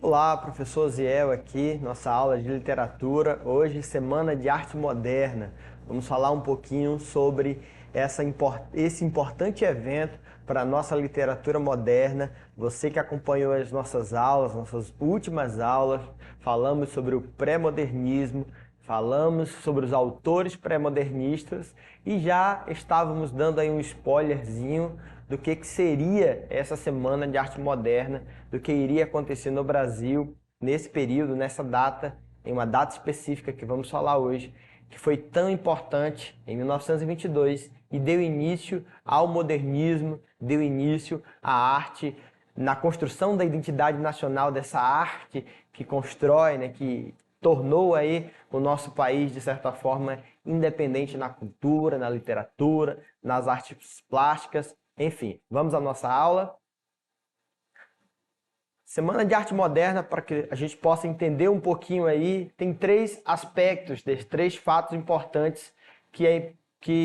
Olá, professor Ziel aqui, nossa aula de literatura. Hoje, Semana de Arte Moderna. Vamos falar um pouquinho sobre esse importante evento para a nossa literatura moderna. Você que acompanhou as nossas aulas, nossas últimas aulas, falamos sobre o pré-modernismo, falamos sobre os autores pré-modernistas e já estávamos dando aí um spoilerzinho do que seria essa Semana de Arte Moderna, do que iria acontecer no Brasil nesse período, nessa data, em uma data específica que vamos falar hoje, que foi tão importante em 1922 e deu início ao modernismo, deu início à arte, na construção da identidade nacional dessa arte que constrói, né, que tornou aí o nosso país, de certa forma, independente na cultura, na literatura, nas artes plásticas. Enfim, vamos à nossa aula. Semana de Arte Moderna, para que a gente possa entender um pouquinho aí, tem três aspectos, três fatos importantes que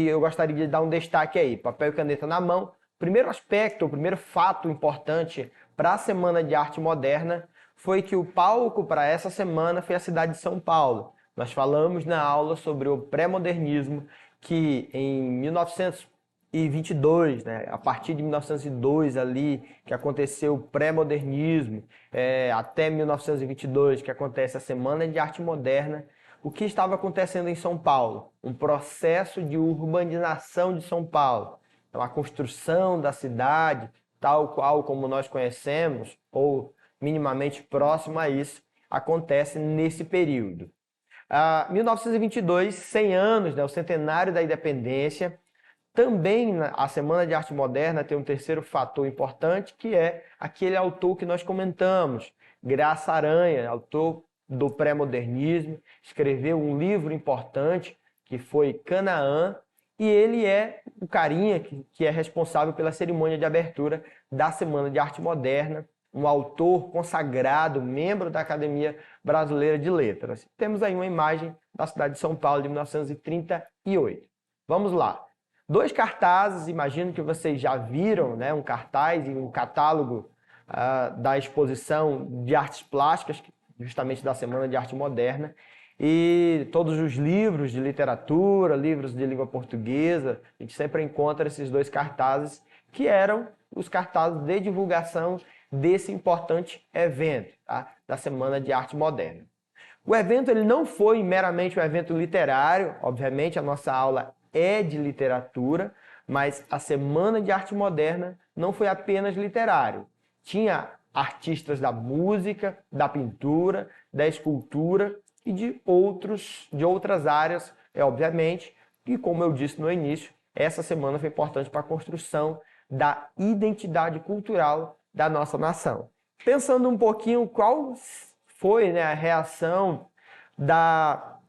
eu gostaria de dar um destaque aí. Papel e caneta na mão. Primeiro aspecto, o primeiro fato importante para a Semana de Arte Moderna foi que o palco para essa semana foi a cidade de São Paulo. Nós falamos na aula sobre o pré-modernismo, que em 1922, né, a partir de 1902 ali, que aconteceu o pré-modernismo, até 1922, que acontece a Semana de Arte Moderna, o que estava acontecendo em São Paulo? Um processo de urbanização de São Paulo. Então, a construção da cidade, tal qual como nós conhecemos, ou minimamente próximo a isso, acontece nesse período. 1922, 100 anos, né, o centenário da independência. Também a Semana de Arte Moderna tem um terceiro fator importante, que é aquele autor que nós comentamos, Graça Aranha, autor do pré-modernismo, escreveu um livro importante, que foi Canaã, e ele é o carinha que é responsável pela cerimônia de abertura da Semana de Arte Moderna, um autor consagrado, membro da Academia Brasileira de Letras. Temos aí uma imagem da cidade de São Paulo de 1938. Vamos lá. Dois cartazes, imagino que vocês já viram, né? Um cartaz e um catálogo da exposição de artes plásticas, justamente da Semana de Arte Moderna, e todos os livros de literatura, livros de língua portuguesa, a gente sempre encontra esses dois cartazes, que eram os cartazes de divulgação desse importante evento, tá? Da Semana de Arte Moderna. O evento ele não foi meramente um evento literário, obviamente a nossa aula é de literatura, mas a Semana de Arte Moderna não foi apenas literário. Tinha artistas da música, da pintura, da escultura e de outras áreas, obviamente, e como eu disse no início, essa semana foi importante para a construção da identidade cultural da nossa nação. Pensando um pouquinho qual foi, né, a reação da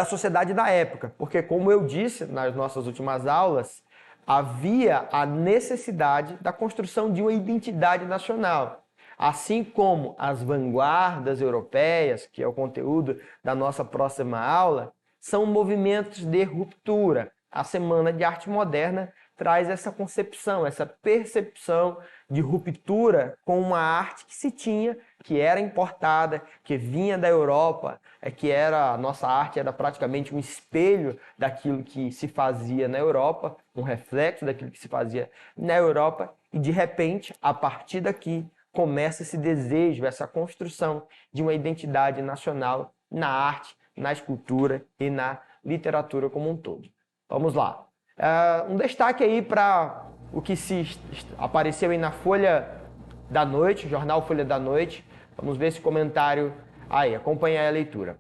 sociedade da época, porque como eu disse nas nossas últimas aulas, havia a necessidade da construção de uma identidade nacional. Assim como as vanguardas europeias, que é o conteúdo da nossa próxima aula, são movimentos de ruptura. A Semana de Arte Moderna traz essa concepção, essa percepção de ruptura com uma arte que se tinha, que era importada, que vinha da Europa, a nossa arte era praticamente um espelho daquilo que se fazia na Europa, um reflexo daquilo que se fazia na Europa, e de repente, a partir daqui, começa esse desejo, essa construção de uma identidade nacional na arte, na escultura e na literatura como um todo. Vamos lá. Um destaque aí para o que apareceu aí na Folha da Noite, jornal Folha da Noite. Vamos ver esse comentário aí, acompanhar a leitura.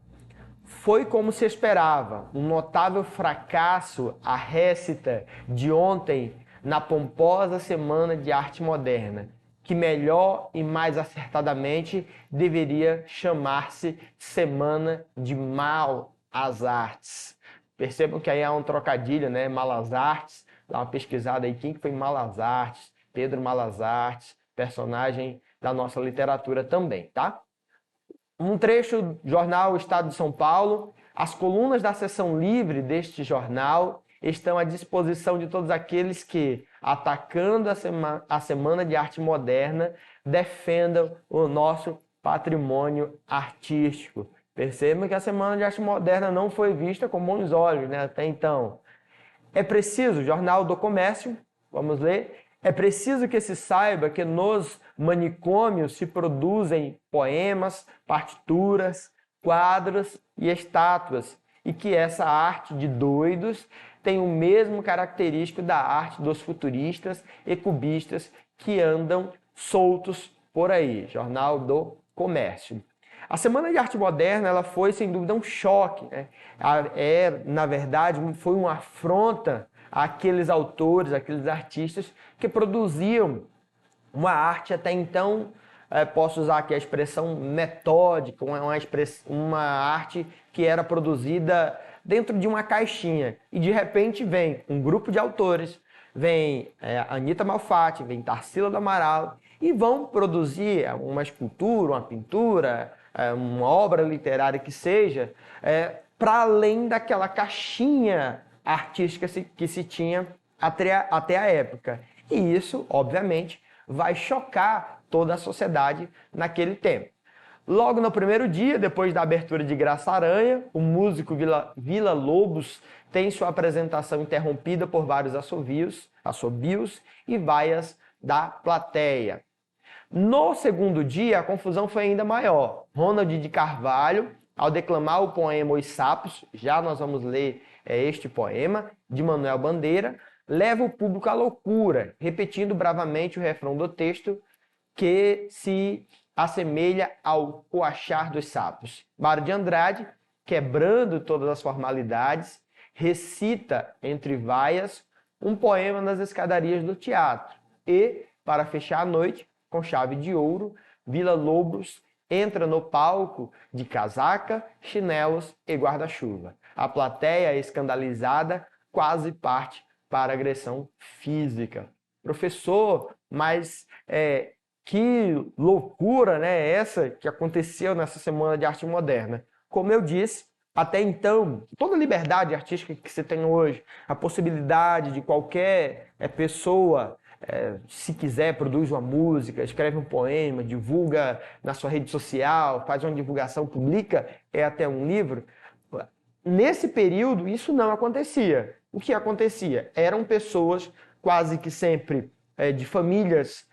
Foi como se esperava, um notável fracasso a récita de ontem na pomposa Semana de Arte Moderna, que melhor e mais acertadamente deveria chamar-se Semana de Mal às Artes. Percebam que aí há um trocadilho, né? Malas Artes, dá uma pesquisada aí, quem que foi Malas Artes? Pedro Malas Artes, personagem da nossa literatura também, tá? Um trecho do jornal Estado de São Paulo. As colunas da seção livre deste jornal estão à disposição de todos aqueles que, atacando a Semana de Arte Moderna, defendam o nosso patrimônio artístico. Percebam que a Semana de Arte Moderna não foi vista com bons olhos, né, até então. É preciso, Jornal do Comércio, vamos ler, é preciso que se saiba que nos manicômios se produzem poemas, partituras, quadros e estátuas, e que essa arte de doidos tem o mesmo característico da arte dos futuristas e cubistas que andam soltos por aí. Jornal do Comércio. A Semana de Arte Moderna ela foi, sem dúvida, um choque, né? Na verdade, foi uma afronta àqueles autores, àqueles artistas que produziam uma arte até então, posso usar aqui a expressão metódica, uma arte que era produzida dentro de uma caixinha. E de repente vem um grupo de autores, vem Anita Malfatti, vem Tarsila do Amaral, e vão produzir uma escultura, uma pintura, uma obra literária que seja, para além daquela caixinha artística que se tinha até a época. E isso, obviamente, vai chocar toda a sociedade naquele tempo. Logo no primeiro dia, depois da abertura de Graça Aranha, o músico Vila Lobos tem sua apresentação interrompida por vários assobios e vaias da plateia. No segundo dia, a confusão foi ainda maior. Ronald de Carvalho, ao declamar o poema Os Sapos, já nós vamos ler este poema, de Manuel Bandeira, leva o público à loucura, repetindo bravamente o refrão do texto que se assemelha ao coachar dos sapos. Mário de Andrade, quebrando todas as formalidades, recita entre vaias um poema nas escadarias do teatro e, para fechar a noite, com chave de ouro, Vila Lobos entra no palco de casaca, chinelos e guarda-chuva. A plateia, escandalizada, quase parte para agressão física. Professor, mas que loucura, né, essa que aconteceu nessa Semana de Arte Moderna. Como eu disse, até então, toda a liberdade artística que você tem hoje, a possibilidade de qualquer pessoa, se quiser, produz uma música, escreve um poema, divulga na sua rede social, faz uma divulgação, publica até um livro. Nesse período, isso não acontecia. O que acontecia? Eram pessoas quase que sempre de famílias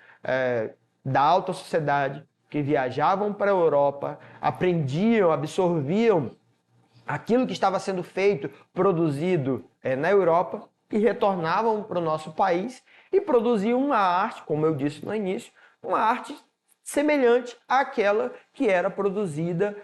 da alta sociedade que viajavam para a Europa, aprendiam, absorviam aquilo que estava sendo feito, produzido na Europa e retornavam para o nosso país e produziam uma arte, como eu disse no início, uma arte semelhante àquela que era produzida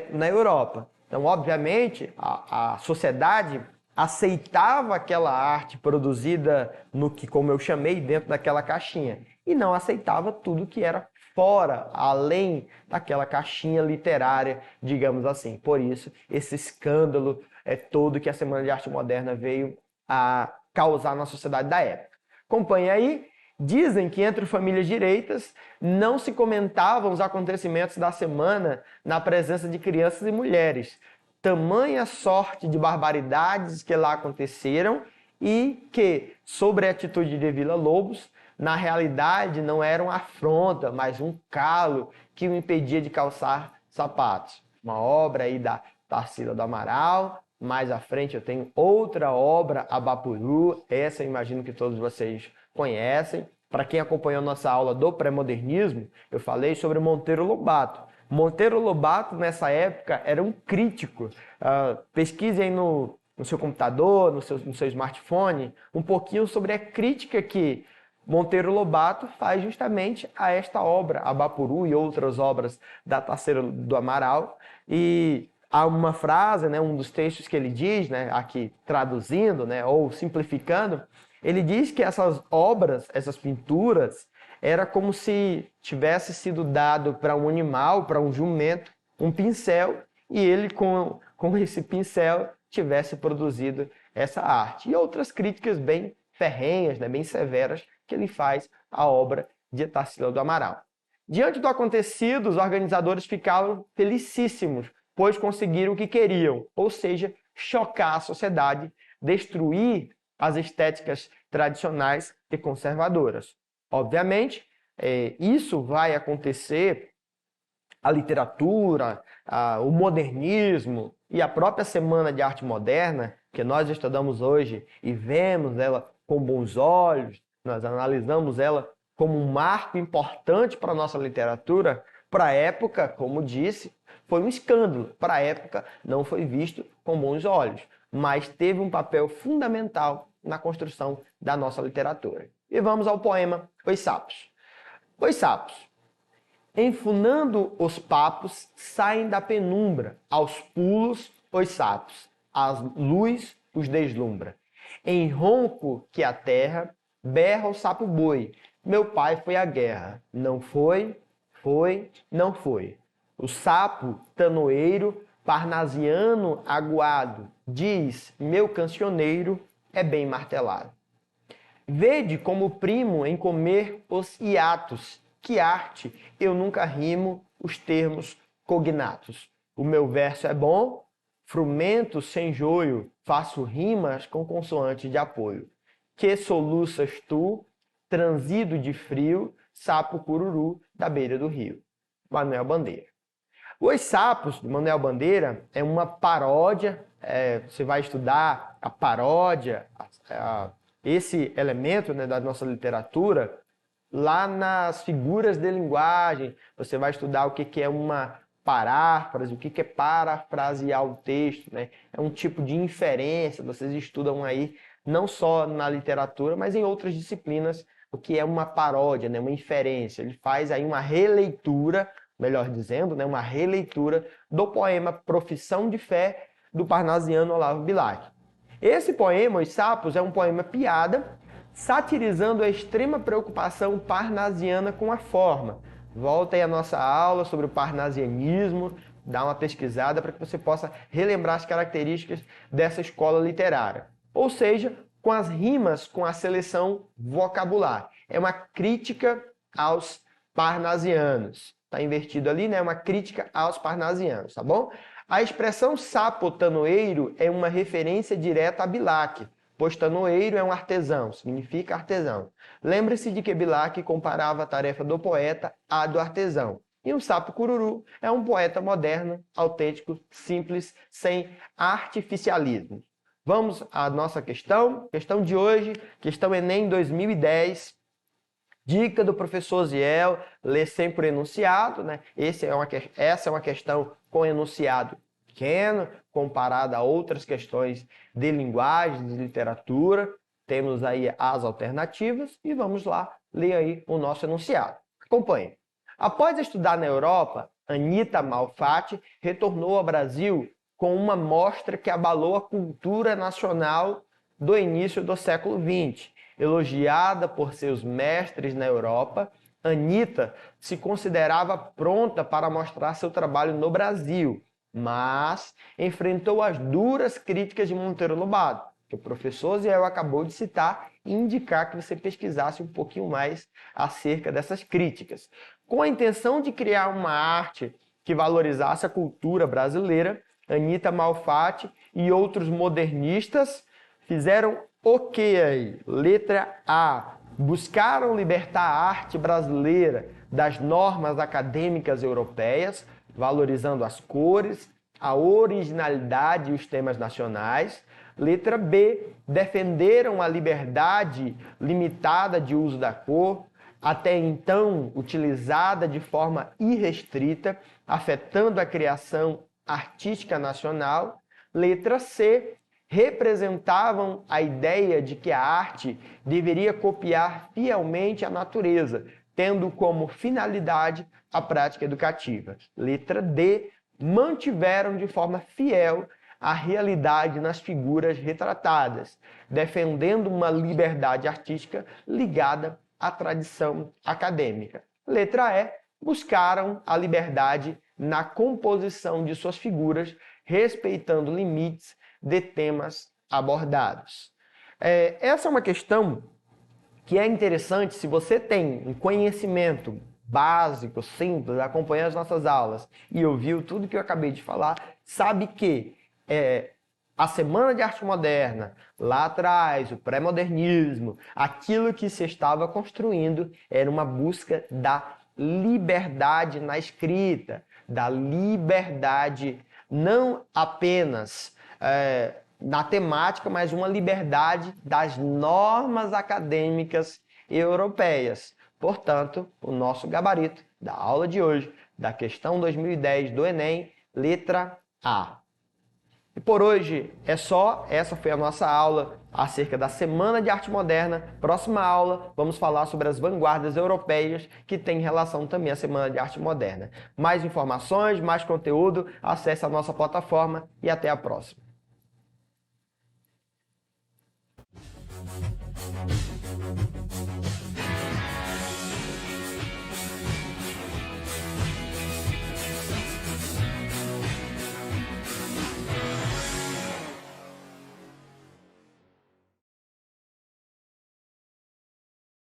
na Europa. Então, obviamente, a sociedade aceitava aquela arte produzida no que, como eu chamei, dentro daquela caixinha, e não aceitava tudo que era fora, além daquela caixinha literária, digamos assim. Por isso, esse escândalo todo que a Semana de Arte Moderna veio a causar na sociedade da época. Acompanhe aí. Dizem que entre famílias direitas não se comentavam os acontecimentos da semana na presença de crianças e mulheres. Tamanha sorte de barbaridades que lá aconteceram e que, sobre a atitude de Vila Lobos, na realidade não era uma afronta, mas um calo que o impedia de calçar sapatos. Uma obra aí da Tarsila do Amaral. Mais à frente eu tenho outra obra, Abapuru. Essa eu imagino que todos vocês conhecem. Para quem acompanhou nossa aula do pré-modernismo, eu falei sobre Monteiro Lobato. Monteiro Lobato, nessa época, era um crítico. Pesquise aí no seu computador, no seu smartphone, um pouquinho sobre a crítica que Monteiro Lobato faz justamente a esta obra, Abapuru e outras obras da Tarsila do Amaral. E há uma frase, né, um dos textos que ele diz, né, aqui traduzindo, né, ou simplificando, ele diz que essas obras, essas pinturas, era como se tivesse sido dado para um animal, para um jumento, um pincel, e ele com esse pincel tivesse produzido essa arte. E outras críticas bem ferrenhas, né, bem severas, que ele faz à obra de Tarsila do Amaral. Diante do acontecido, os organizadores ficaram felicíssimos, pois conseguiram o que queriam, ou seja, chocar a sociedade, destruir as estéticas tradicionais e conservadoras. Obviamente, isso vai acontecer, a literatura, o modernismo e a própria Semana de Arte Moderna, que nós estudamos hoje e vemos ela com bons olhos, nós analisamos ela como um marco importante para a nossa literatura, para a época, como disse, foi um escândalo. Para a época, não foi visto com bons olhos, mas teve um papel fundamental na construção da nossa literatura. E vamos ao poema Os Sapos. Os sapos, enfunando os papos, saem da penumbra, aos pulos os sapos, a luz os deslumbra. Em ronco que a terra, berra o sapo boi, meu pai foi à guerra, não foi, não foi. O sapo tanoeiro, parnasiano aguado, diz, meu cancioneiro é bem martelado. Vede como primo em comer os hiatos, que arte, eu nunca rimo os termos cognatos. O meu verso é bom, frumento sem joio, faço rimas com consoantes de apoio. Que soluças tu, transido de frio, sapo cururu da beira do rio. Manuel Bandeira. Os Sapos, de Manuel Bandeira, é uma paródia, você vai estudar a paródia, esse elemento, né, da nossa literatura, lá nas figuras de linguagem. Você vai estudar o que é uma paráfrase, o que é parafrasear o texto, né? É um tipo de inferência, vocês estudam aí não só na literatura, mas em outras disciplinas, o que é uma paródia, né? Uma inferência. Ele faz aí uma releitura, melhor dizendo, né? Uma releitura do poema Profissão de Fé, do parnasiano Olavo Bilac. Esse poema, Os Sapos, é um poema piada, satirizando a extrema preocupação parnasiana com a forma. Volta aí a nossa aula sobre o parnasianismo, dá uma pesquisada para que você possa relembrar as características dessa escola literária. Ou seja, com as rimas, com a seleção vocabular. É uma crítica aos parnasianos. Está invertido ali, né? Uma crítica aos parnasianos, tá bom? A expressão sapo tanoeiro é uma referência direta a Bilac, pois tanoeiro é um artesão, significa artesão. Lembre-se de que Bilac comparava a tarefa do poeta à do artesão. E o sapo cururu é um poeta moderno, autêntico, simples, sem artificialismo. Vamos à nossa questão. Questão de hoje, questão Enem 2010. Dica do professor Ziel, lê sempre o enunciado, né? Essa é uma questão com enunciado pequeno, comparada a outras questões de linguagem, de literatura. Temos aí as alternativas e vamos lá ler aí o nosso enunciado. Acompanhe. Após estudar na Europa, Anita Malfatti retornou ao Brasil com uma mostra que abalou a cultura nacional do início do século XX. Elogiada por seus mestres na Europa, Anita se considerava pronta para mostrar seu trabalho no Brasil, mas enfrentou as duras críticas de Monteiro Lobato, que o professor Ziel acabou de citar e indicar que você pesquisasse um pouquinho mais acerca dessas críticas. Com a intenção de criar uma arte que valorizasse a cultura brasileira, Anita Malfatti e outros modernistas fizeram o que aí? Letra A. Buscaram libertar a arte brasileira das normas acadêmicas europeias, valorizando as cores, a originalidade e os temas nacionais. Letra B. Defenderam a liberdade limitada de uso da cor, até então utilizada de forma irrestrita, afetando a criação artística nacional. Letra C. Representavam a ideia de que a arte deveria copiar fielmente a natureza, tendo como finalidade a prática educativa. Letra D. Mantiveram de forma fiel a realidade nas figuras retratadas, defendendo uma liberdade artística ligada à tradição acadêmica. Letra E. Buscaram a liberdade na composição de suas figuras, respeitando limites de temas abordados. Essa é uma questão que é interessante se você tem um conhecimento básico, simples, acompanha as nossas aulas e ouviu tudo que eu acabei de falar, sabe que a Semana de Arte Moderna, lá atrás, o pré-modernismo, aquilo que se estava construindo era uma busca da liberdade na escrita, da liberdade não apenas na temática, mas uma liberdade das normas acadêmicas europeias. Portanto, o nosso gabarito da aula de hoje, da questão 2010 do Enem, letra A. E por hoje é só. Essa foi a nossa aula acerca da Semana de Arte Moderna. Próxima aula, vamos falar sobre as vanguardas europeias, que tem relação também à Semana de Arte Moderna. Mais informações, mais conteúdo, acesse a nossa plataforma e até a próxima.